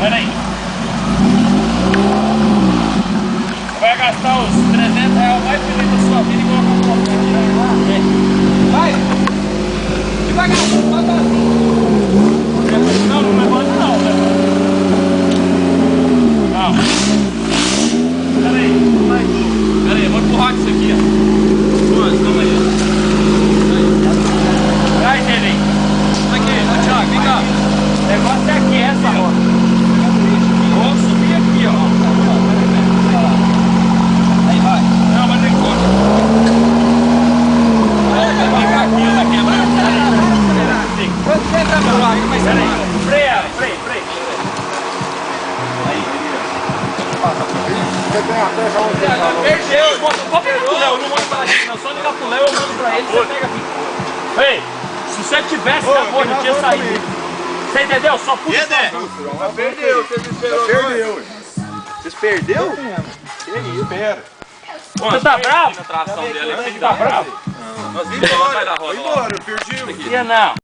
Pera aí. Vai gastar os R$300 mais feliz da sua vida e colocar um pouquinho de lá. Vai! Devagar, não, não levanta não, Não. Pera aí, eu vou empurrar com isso aqui, ó. Calma aí. Vai, Gelinho. Aqui, Thiago, vem cá. O negócio é aqui, essa roda. Vou subir aqui, ó. Aí vai. Não, mas nem conta. Vai pegar aqui, ó, tá quebrando. Quando você entra no ar, vai ser. Freia. Aí, Você tem a peça onde você falou? perdeu. Vou pegar pro Léo, eu não mando pra gente, não. Só ligar pro Léo, eu mando pra ele, você pega aqui. Ei, se você tivesse acabou, não tinha saído. Você entendeu? Só puxa. Perdeu, você me esperou. Perdeu. Vocês perdeu? Que isso, espera. Você tá bravo? Na tração dela, Você tá bravo? nós vamos embora. Vai embora, eu perdi. Não.